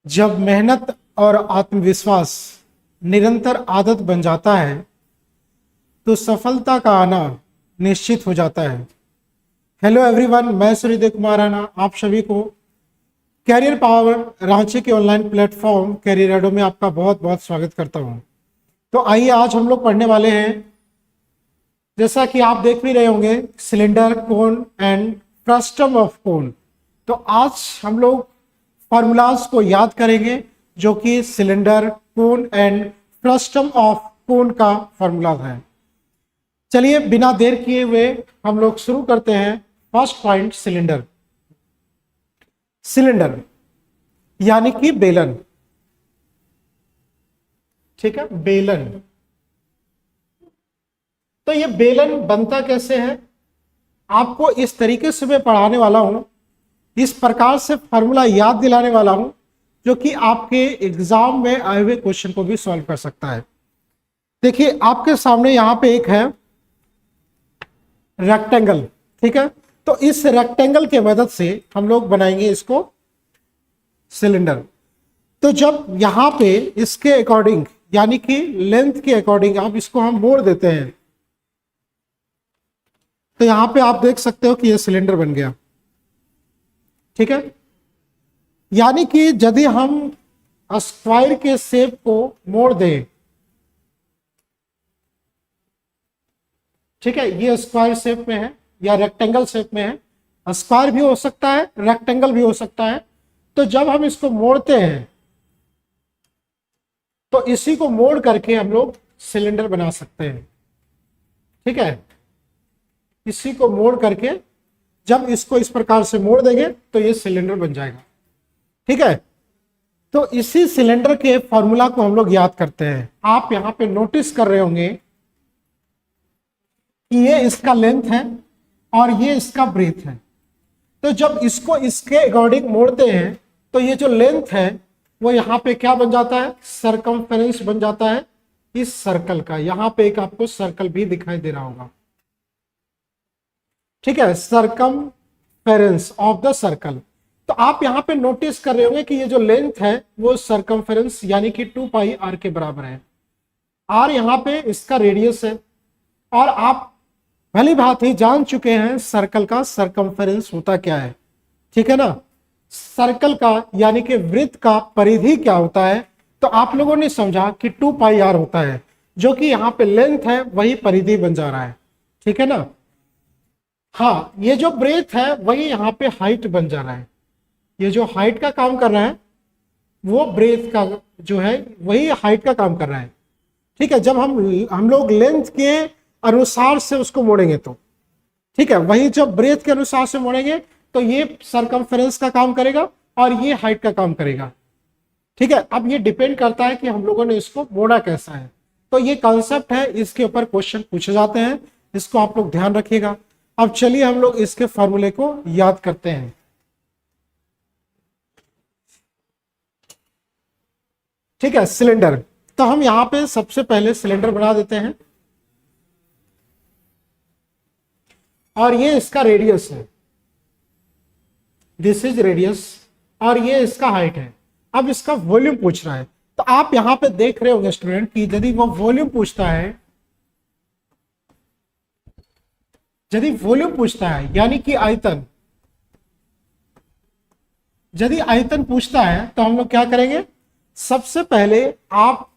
जब मेहनत और आत्मविश्वास निरंतर आदत बन जाता है तो सफलता का आना निश्चित हो जाता है। हेलो एवरीवन, मैं सूर्यदेव कुमार राणा आप सभी को कैरियर पावर रांची के ऑनलाइन प्लेटफॉर्म कैरियर एडो में आपका बहुत बहुत स्वागत करता हूं। तो आइए आज हम लोग पढ़ने वाले हैं, जैसा कि आप देख भी रहे होंगे, cylinder, cone and frustum of cone. तो आज हम लोग फॉर्मूलाज को याद करेंगे जो कि cylinder, cone and frustum of cone का फॉर्मूला है। चलिए बिना देर किए हुए हम लोग शुरू करते हैं। First point, cylinder. सिलेंडर यानी कि बेलन, ठीक है, बेलन। तो ये बेलन बनता कैसे है, आपको इस तरीके से मैं पढ़ाने वाला हूं, इस प्रकार से फॉर्मूला याद दिलाने वाला हूं जो कि आपके एग्जाम में आए हुए क्वेश्चन को भी सॉल्व कर सकता है। देखिए आपके सामने यहां पे एक है रेक्टेंगल, ठीक है। तो इस रेक्टेंगल के मदद से हम लोग बनाएंगे इसको सिलेंडर। तो जब यहां पे इसके अकॉर्डिंग यानी कि लेंथ के अकॉर्डिंग आप इसको हम मोड़ देते हैं तो यहां पे आप देख सकते हो कि यह सिलेंडर बन गया, ठीक है। यानी कि यदि हम स्क्वायर के शेप को मोड़ दें, ठीक है, ये स्क्वायर शेप में है या रेक्टेंगल शेप में है, स्क्वायर भी हो सकता है, रेक्टेंगल भी हो सकता है। तो जब हम इसको मोड़ते हैं तो इसी को मोड़ करके हम लोग सिलेंडर बना सकते हैं, ठीक है। इसी को मोड़ करके जब इसको इस प्रकार से मोड़ देंगे तो ये सिलेंडर बन जाएगा, ठीक है। तो इसी सिलेंडर के फॉर्मूला को हम लोग याद करते हैं। आप यहां पे नोटिस कर रहे होंगे कि ये इसका लेंथ है और ये इसका ब्रेथ है। तो जब इसको इसके अकॉर्डिंग मोड़ते हैं तो ये जो लेंथ है वो यहां पे क्या बन जाता है, सरकमफेरेंस बन जाता है इस सर्कल का। यहां पे एक आपको सर्कल भी दिखाई दे रहा होगा, ठीक है, सरकमफेरेंस ऑफ द सर्कल। तो आप यहां पे नोटिस कर रहे होंगे कि ये जो लेंथ है वो सरकमफेरेंस यानी कि 2 पाई आर के बराबर है। आर यहां पे इसका रेडियस है और आप भली बात ही जान चुके हैं सर्कल का सरकमफेरेंस होता क्या है, ठीक है ना। सर्कल का यानी कि वृत्त का परिधि क्या होता है, तो आप लोगों ने समझा कि 2 पाई आर होता है, जो कि यहां पे लेंथ है वही परिधि बन जा रहा है, ठीक है ना। हाँ, ये जो ब्रेथ है वही यहाँ पे हाइट बन जा रहा है। ये जो हाइट का काम कर रहा है वो ब्रेथ का जो है वही हाइट का काम कर रहा है, ठीक है। जब हम लोग लेंथ के अनुसार से उसको मोड़ेंगे तो, ठीक है, वही जब ब्रेथ के अनुसार से मोड़ेंगे तो ये सरकमफेरेंस का काम करेगा और ये हाइट का काम करेगा, ठीक है। अब ये डिपेंड करता है कि हम लोगों ने इसको मोड़ा कैसा है। तो ये कॉन्सेप्ट है, इसके ऊपर क्वेश्चन पूछे जाते हैं, इसको आप लोग ध्यान रखिएगा। अब चलिए हम लोग इसके फॉर्मूले को याद करते हैं। ठीक है, सिलेंडर। तो हम यहां पे सबसे पहले सिलेंडर बना देते हैं और ये इसका रेडियस है, दिस इज रेडियस, और ये इसका हाइट है। अब इसका वॉल्यूम पूछ रहा है। तो आप यहां पे देख रहे होंगे स्टूडेंट कि यदि वो वॉल्यूम पूछता है, यदि वॉल्यूम पूछता है यानी कि आयतन, यदि आयतन पूछता है तो हम लोग क्या करेंगे, सबसे पहले आप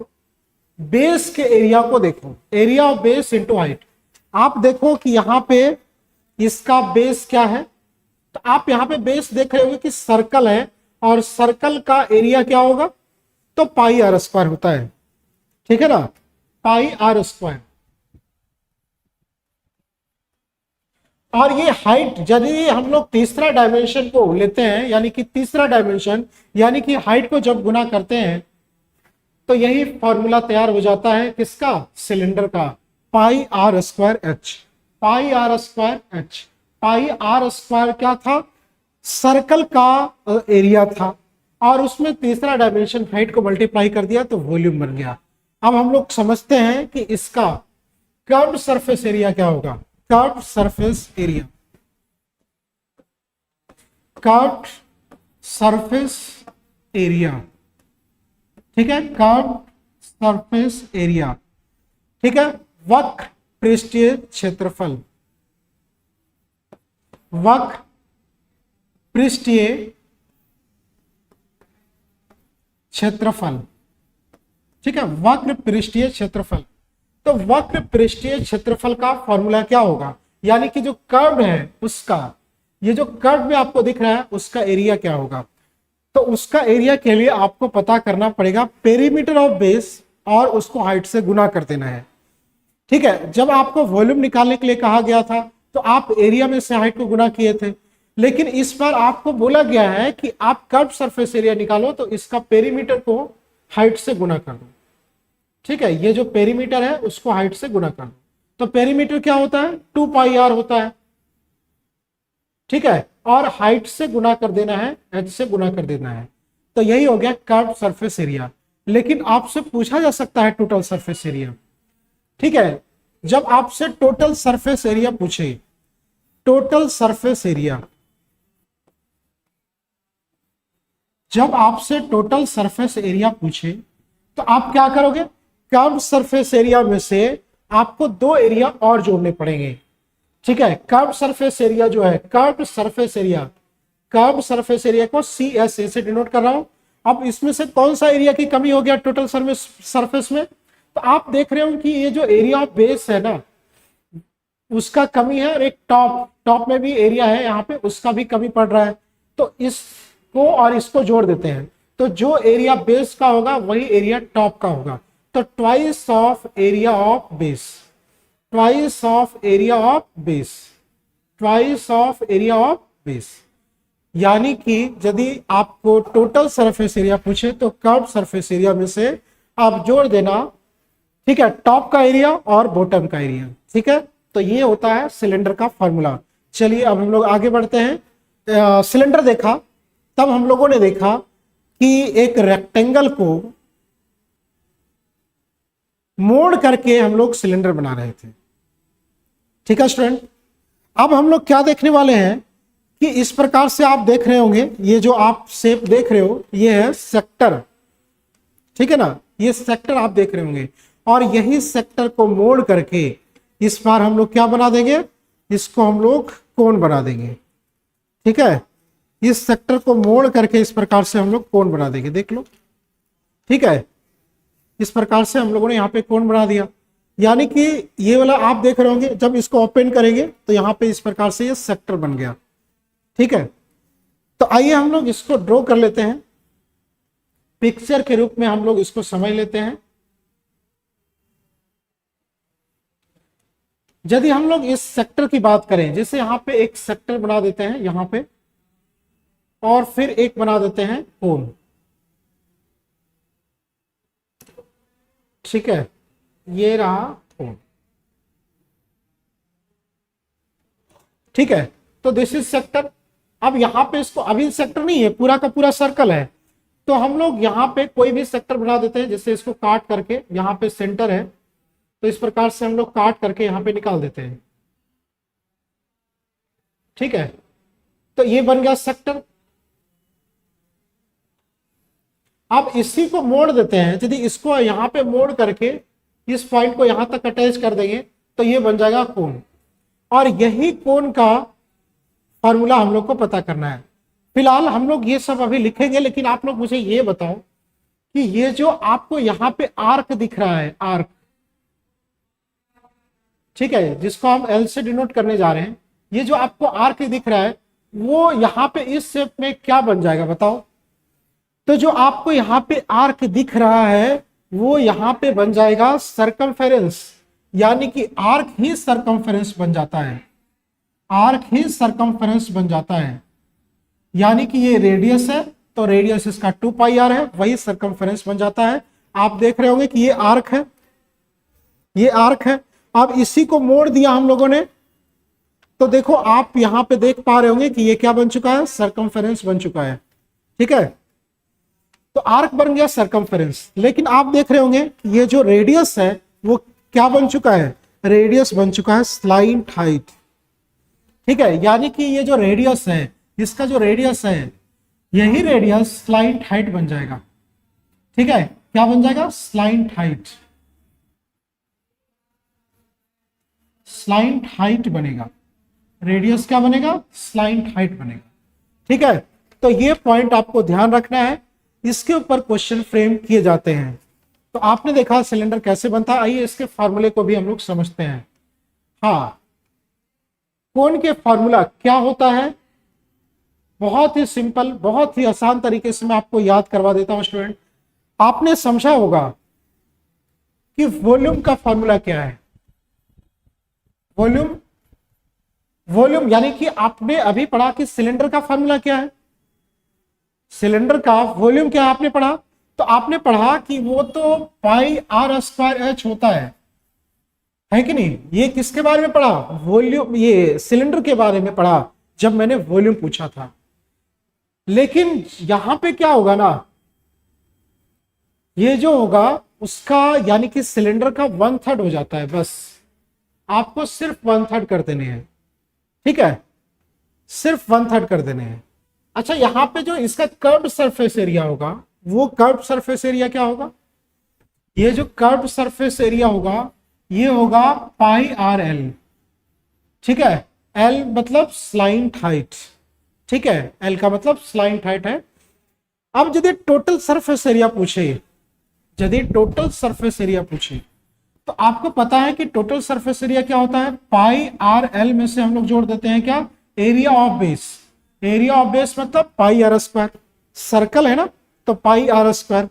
बेस के एरिया को देखो, area of base into height. आप देखो कि यहां पे इसका बेस क्या है, तो आप यहां पे बेस देख रहे होंगे कि सर्कल है और सर्कल का एरिया क्या होगा, तो पाई आर स्क्वायर होता है, ठीक है ना, पाई आर स्क्वायर। और ये हाइट, यदि हम लोग तीसरा डायमेंशन को लेते हैं यानी कि तीसरा डायमेंशन यानी कि हाइट को जब गुना करते हैं तो यही फॉर्मूला तैयार हो जाता है किसका, सिलेंडर का, pi r square h. Pi r square h, pi r square क्या था, सर्कल का एरिया था और उसमें तीसरा डायमेंशन हाइट को मल्टीप्लाई कर दिया तो वॉल्यूम बन गया। अब हम लोग समझते हैं कि इसका कर्व्ड सरफेस एरिया क्या होगा, curved surface area, curved surface area, ठीक है, कर्व सरफेस एरिया, ठीक है, वक्र पृष्ठीय क्षेत्रफल, वक्र पृष्ठीय क्षेत्रफल, ठीक है, वक्र पृष्ठीय क्षेत्रफल। तो वक्र पृष्ठीय क्षेत्रफल का फॉर्मूला क्या होगा, यानी कि जो कर्व है उसका, ये जो कर्व में आपको दिख रहा है उसका एरिया क्या होगा। तो उसका एरिया के लिए आपको पता करना पड़ेगा पेरीमीटर ऑफ बेस और उसको हाइट से गुना कर देना है। ठीक है, जब आपको वॉल्यूम निकालने के लिए कहा गया था तो आप एरिया में से हाइट को गुना किए थे, लेकिन इस बार आपको बोला गया है कि आप कर्व सरफेस एरिया निकालो तो इसका पेरीमीटर को हाइट से गुना कर दो। ठीक है, ये जो पेरीमीटर है उसको हाइट से गुना कर दो। तो पेरीमीटर क्या होता है, 2 पाई आर होता है। ठीक है, और हाइट से गुना कर देना है, एच से गुना कर देना है। तो यही हो गया कर्व सरफेस एरिया। लेकिन आपसे पूछा जा सकता है टोटल सरफेस एरिया। ठीक है, जब आपसे टोटल सरफेस एरिया पूछे, टोटल सरफेस एरिया, जब आपसे टोटल सरफेस एरिया पूछे तो आप क्या करोगे, कर्व सरफेस एरिया में से आपको 2 एरिया और जोड़ने पड़ेंगे। ठीक है, कर्व सरफेस एरिया जो है, curve surface area, curve surface area को CSA से डिनोट कर रहा हूं। अब इसमें से कौन सा एरिया की कमी हो गया टोटल सरफेस में, तो आप देख रहे हो कि ये जो एरिया ऑफ बेस है ना उसका कमी है, और एक टॉप में भी एरिया है यहाँ पे, उसका भी कमी पड़ रहा है। तो इसको और इसको जोड़ देते हैं, तो जो एरिया बेस का होगा वही एरिया टॉप का होगा। तो twice of area of base, twice of area of base, twice of area of base. यानी कि यदि आपको टोटल सरफेस एरिया पूछे तो कर्व सरफेस एरिया में से आप जोड़ देना, ठीक है, टॉप का एरिया और बॉटम का एरिया। ठीक है, तो ये होता है सिलेंडर का फॉर्मूला। चलिए अब हम लोग आगे बढ़ते हैं। सिलेंडर देखा, तब हम लोगों ने देखा कि एक रेक्टेंगल को मोड़ करके हम लोग सिलेंडर बना रहे थे। ठीक है स्टूडेंट, अब हम लोग क्या देखने वाले हैं कि इस प्रकार से आप देख रहे होंगे, ये जो आप शेप देख रहे हो ये है सेक्टर। ठीक है ना, ये सेक्टर आप देख रहे होंगे, और यही सेक्टर को मोड़ करके इस बार हम लोग क्या बना देंगे, इसको हम लोग कोण बना देंगे। ठीक है, इस सेक्टर को मोड़ करके इस प्रकार से हम लोग कोण बना देंगे, देख लो। ठीक है, इस प्रकार से हम लोगों ने यहाँ पे कोण बना दिया। यानी कि ये वाला आप देख रहे होंगे, जब इसको ओपन करेंगे तो यहाँ पे इस प्रकार से ये सेक्टर बन गया। ठीक है, तो आइए हम लोग इसको ड्रॉ कर लेते हैं, पिक्चर के रूप में हम लोग इसको समझ लेते हैं। यदि हम लोग इस सेक्टर की बात करें, जैसे यहाँ पे एक सेक्टर बना देते हैं यहाँ पे, और फिर एक बना देते हैं कोण। ठीक है, ये रहा कोण। ठीक है, तो दिस इज सेक्टर। अब यहां पे इसको, अभी सेक्टर नहीं है, पूरा का पूरा सर्कल है, तो हम लोग यहाँ पे कोई भी सेक्टर बना देते हैं। जैसे इसको काट करके, यहाँ पे सेंटर है तो इस प्रकार से हम लोग काट करके यहाँ पे निकाल देते हैं। ठीक है, तो ये बन गया सेक्टर। अब इसी को मोड़ देते हैं, यदि इसको यहाँ पे मोड़ करके इस पॉइंट को यहां तक अटैच कर देंगे तो ये बन जाएगा कोण। और यही कोण का फॉर्मूला हम लोग को पता करना है। फिलहाल हम लोग ये सब अभी लिखेंगे, लेकिन आप लोग मुझे ये बताओ कि ये जो आपको यहाँ पे आर्क दिख रहा है, आर्क, ठीक है, जिसको हम L से डिनोट करने जा रहे हैं, ये जो आपको आर्क दिख रहा है वो यहाँ पे इस शेप में क्या बन जाएगा बताओ। तो जो आपको यहाँ पे आर्क दिख रहा है वो यहाँ पे बन जाएगा सरकमफेरेंस, यानी कि आर्क ही सरकमफेरेंस बन जाता है, आर्क ही सरकमफेरेंस बन जाता है। यानी कि ये रेडियस है तो रेडियस इसका 2 पाई आर है, वही सरकमफेरेंस बन जाता है। आप देख रहे होंगे कि ये आर्क है, ये आर्क है। अब इसी को मोड़ दिया हम लोगों ने, तो देखो आप यहां पे देख पा रहे होंगे कि ये क्या बन चुका है, सरकमफेरेंस बन चुका है। ठीक है, तो आर्क बन गया सरकमफेरेंस। लेकिन आप देख रहे होंगे कि ये जो रेडियस है वो क्या बन चुका है, रेडियस बन चुका है स्लाइंट हाइट। ठीक है, यानी कि ये जो रेडियस है, इसका जो रेडियस है यही रेडियस स्लाइंट हाइट बन जाएगा। ठीक है, क्या बन जाएगा, स्लाइंट हाइट, स्लाइंट हाइट बनेगा, रेडियस क्या बनेगा, स्लाइंट हाइट बनेगा। ठीक है, तो ये पॉइंट आपको ध्यान रखना है, इसके ऊपर क्वेश्चन फ्रेम किए जाते हैं। तो आपने देखा सिलेंडर कैसे बनता है, आइए इसके फॉर्मूले को भी हम लोग समझते हैं। हाँ, कोण के फॉर्मूला क्या होता है, बहुत ही सिंपल, बहुत ही आसान तरीके से मैं आपको याद करवा देता हूं स्टूडेंट। आपने समझा होगा कि वॉल्यूम का फॉर्मूला क्या है, वॉल्यूम, वॉल्यूम यानी कि आपने अभी पढ़ा कि सिलेंडर का फॉर्मूला क्या है, सिलेंडर का वॉल्यूम क्या है आपने पढ़ा। तो आपने पढ़ा कि वो तो पाई आर स्क्वायर एच होता है कि नहीं। ये किसके बारे में पढ़ा, वॉल्यूम, ये सिलेंडर के बारे में पढ़ा जब मैंने वॉल्यूम पूछा था। लेकिन यहां पे क्या होगा ना, ये जो होगा उसका यानी कि सिलेंडर का 1/3 हो जाता है, बस आपको सिर्फ 1/3 कर देने हैं। ठीक है, सिर्फ 1/3 कर देने हैं। अच्छा, यहां पे जो इसका कर्व्ड सरफेस एरिया होगा, वो कर्व्ड सरफेस एरिया क्या होगा, ये जो कर्व्ड सरफेस एरिया होगा ये होगा पाई आर एल। ठीक है, एल मतलब स्लाइंट हाइट, ठीक है, एल का मतलब स्लाइंट हाइट है। अब यदि टोटल सरफेस एरिया पूछे, यदि टोटल सरफेस एरिया पूछे, तो आपको पता है कि टोटल सरफेस एरिया क्या होता है, पाई आर एल में से हम लोग जोड़ देते हैं क्या, area of base, area of base मतलब पाई आर स्क्वायर, सर्कल है ना तो पाई आर स्क्वायर।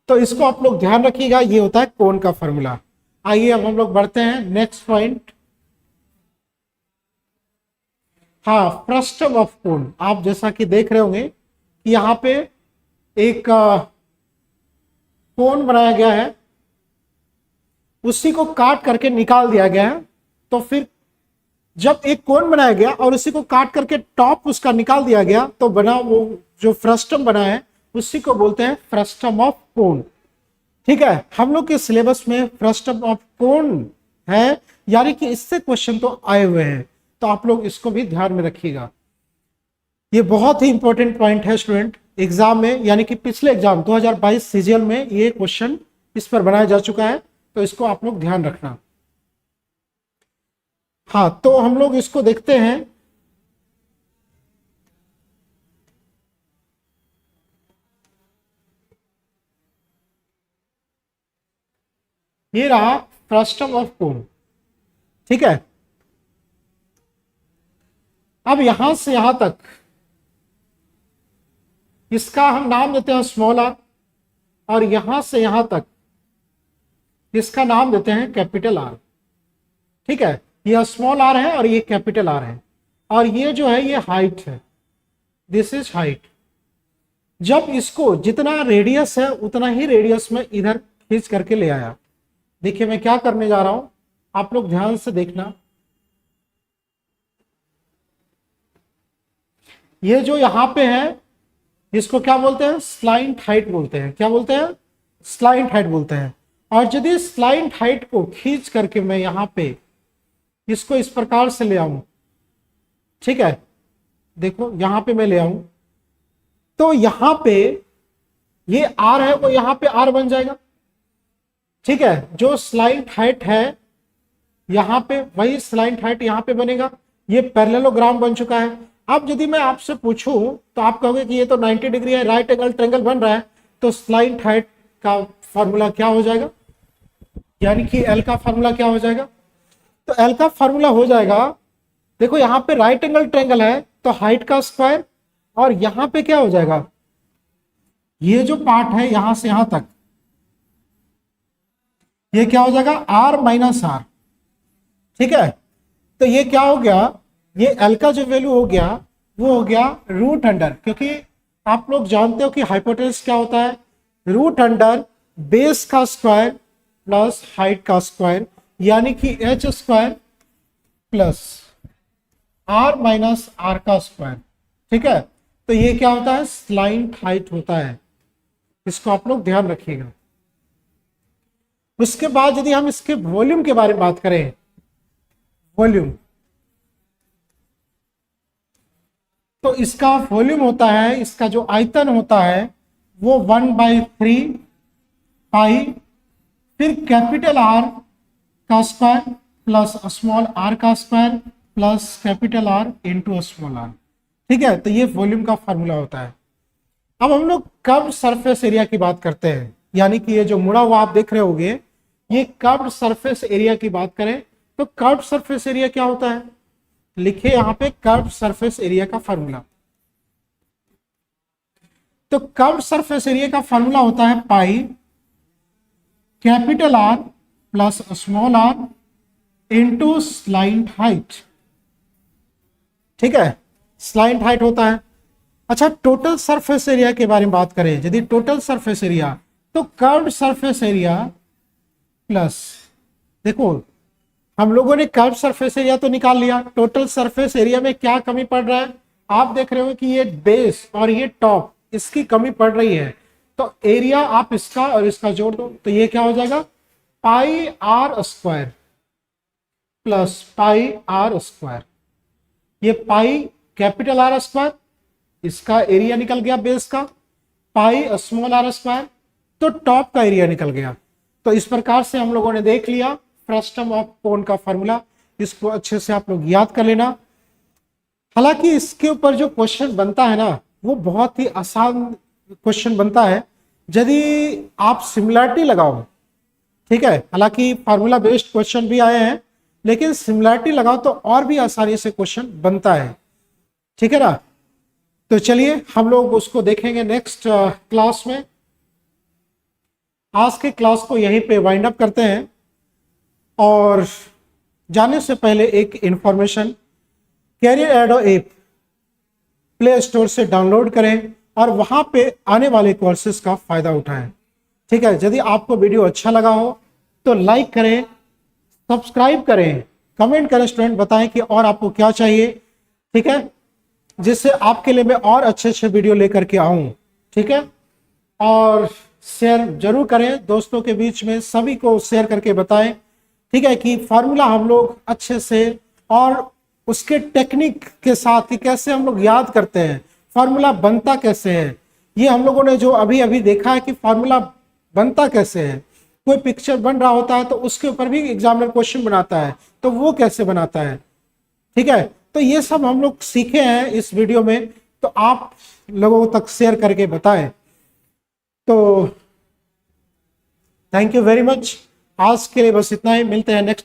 तो इसको आप लोग ध्यान रखिएगा, ये होता है कोण का फॉर्मूला। आइए अब हम लोग बढ़ते हैं नेक्स्ट पॉइंट। हाँ, फ्रस्टम ऑफ कोण, आप जैसा कि देख रहे होंगे कि यहां पे एक कोण बनाया गया है, उसी को काट करके निकाल दिया गया है। तो फिर जब एक कोण बनाया गया और उसी को काट करके टॉप उसका निकाल दिया गया, तो बना वो जो फ्रस्टम बना है, उसी को बोलते हैं फ्रस्टम ऑफ कोण। ठीक है, हम लोग के सिलेबस में फ्रस्टम ऑफ कोण है, यानी कि इससे क्वेश्चन तो आए हुए हैं, तो आप लोग इसको भी ध्यान में रखिएगा। ये बहुत ही इंपॉर्टेंट पॉइंट है स्टूडेंट, एग्जाम में, यानी कि पिछले एग्जाम 2022 सीजीएल में ये क्वेश्चन इस पर बनाया जा चुका है, तो इसको आप लोग ध्यान रखना। हाँ, तो हम लोग इसको देखते हैं। ये रहा फ्रस्टम ऑफ कोण। ठीक है, अब यहां से यहां तक इसका हम नाम देते हैं स्मॉल आर, और यहां से यहां तक इसका नाम देते हैं कैपिटल आर। ठीक है, यह स्मॉल आर है और ये कैपिटल आर है, और ये जो है ये हाइट है, दिस इज हाइट। जब इसको जितना रेडियस है उतना ही रेडियस में इधर खींच करके ले आया। देखिए मैं क्या करने जा रहा हूं, आप लोग ध्यान से देखना। ये जो यहां पे है इसको क्या बोलते हैं, स्लाइंट हाइट बोलते हैं। क्या बोलते हैं, स्लाइंट हाइट बोलते हैं। और यदि स्लाइंट हाइट को खींच करके मैं यहां पे इसको इस प्रकार से ले आऊं, ठीक है, देखो यहां पे मैं ले आऊं, तो यहां पे ये आर है वो यहां पे आर बन जाएगा। ठीक है, जो स्लाइंट हाइट है यहां पे, वही स्लाइंट हाइट यहां पे बनेगा। ये पैरेललोग्राम बन चुका है। अब यदि मैं आपसे पूछूं तो आप कहोगे कि ये तो 90 डिग्री है, राइट एंगल ट्रायंगल बन रहा है, तो स्लाइंट हाइट का फॉर्मूला क्या हो जाएगा, यानी कि एल का फॉर्मूला क्या हो जाएगा। तो एल का फॉर्मूला हो जाएगा, देखो यहां पे राइट एंगल ट्रायंगल है तो हाइट का स्क्वायर, और यहां पे क्या हो जाएगा, ये जो पार्ट है यहां से यहां तक, ये क्या हो जाएगा, आर माइनस आर। ठीक है, तो ये क्या हो गया, ये एल का जो वैल्यू हो गया वो हो गया रूट अंडर, क्योंकि आप लोग जानते हो कि हाइपोटेनस क्या होता है, रूट अंडर बेस का स्क्वायर प्लस हाइट का स्क्वायर, यानी कि H square plus R minus R का स्क्वायर। ठीक है, तो ये क्या होता है, स्लाइंट हाइट होता है, इसको आप लोग ध्यान रखिएगा। उसके बाद यदि हम इसके वॉल्यूम के बारे में बात करें, वॉल्यूम, तो इसका वॉल्यूम होता है, इसका जो आयतन होता है वो 1/3 पाई, फिर कैपिटल आर का स्क्वायर प्लस स्मॉल आर का square plus capital R into small R. ठीक है, तो ये वॉल्यूम का फॉर्मूला होता है। अब हम लोग कर्व्ड सरफेस एरिया की बात करते हैं, यानी कि ये जो मुड़ा हुआ आप देख रहे होगे, ये कर्व्ड सरफेस एरिया की बात करें तो कर्व्ड सरफेस एरिया क्या होता है, लिखिए यहां पे कर्व्ड सरफेस एरिया का फॉर्मूला। तो कर्व्ड सरफेस एरिया का फॉर्मूला होता है pi capital R plus small R into slant height. ठीक है, स्लाइंट हाइट होता है। अच्छा, टोटल सरफेस एरिया के बारे में बात करें, यदि टोटल सरफेस एरिया तो कर्व्ड सरफेस एरिया प्लस, देखो हम लोगों ने कर्व सरफेस एरिया तो निकाल लिया, टोटल सरफेस एरिया में क्या कमी पड़ रहा है, आप देख रहे हो कि ये बेस और ये टॉप इसकी कमी पड़ रही है, तो एरिया आप इसका और इसका जोड़ दो, तो ये क्या हो जाएगा pi r square plus pi r square. ये पाई कैपिटल आर स्क्वायर, इसका एरिया निकल गया बेस का, पाई स्मॉल आर स्क्वायर, तो टॉप का एरिया निकल गया। तो इस प्रकार से हम लोगों ने देख लिया फ्रस्टम ऑफ कोन का फॉर्मूला, इसको अच्छे से आप लोग याद कर लेना। हालांकि इसके ऊपर जो क्वेश्चन बनता है ना, वो बहुत ही आसान क्वेश्चन बनता है यदि आप सिमिलरिटी लगाओ। ठीक है, हालांकि फार्मूला बेस्ड क्वेश्चन भी आए हैं, लेकिन सिमिलरिटी लगाओ तो और भी आसानी से क्वेश्चन बनता है। ठीक है ना, तो चलिए हम लोग उसको देखेंगे नेक्स्ट क्लास में। आज के क्लास को यहीं पे वाइंड अप करते हैं, और जाने से पहले एक इंफॉर्मेशन, कैरियर एडो ऐप प्ले स्टोर से डाउनलोड करें और वहां पे आने वाले कोर्सेज का फायदा उठाएं। ठीक है, यदि आपको वीडियो अच्छा लगा हो तो लाइक करें, सब्सक्राइब करें, कमेंट करें, स्टूडेंट बताएं कि और आपको क्या चाहिए। ठीक है, जिससे आपके लिए मैं और अच्छे अच्छे वीडियो लेकर के आऊं। ठीक है, और शेयर जरूर करें दोस्तों के बीच में, सभी को शेयर करके बताएं। ठीक है, कि फार्मूला हम लोग अच्छे से और उसके टेक्निक के साथ कि कैसे हम लोग याद करते हैं, फार्मूला बनता कैसे है, ये हम लोगों ने जो अभी अभी देखा है कि फार्मूला बनता कैसे है। कोई पिक्चर बन रहा होता है तो उसके ऊपर भी एग्जामिनर क्वेश्चन बनाता है, तो वो कैसे बनाता है। ठीक है, तो ये सब हम लोग सीखे हैं इस वीडियो में, तो आप लोगों तक शेयर करके बताएं। तो थैंक यू वेरी मच, आज के लिए बस इतना ही, मिलते हैं नेक्स्ट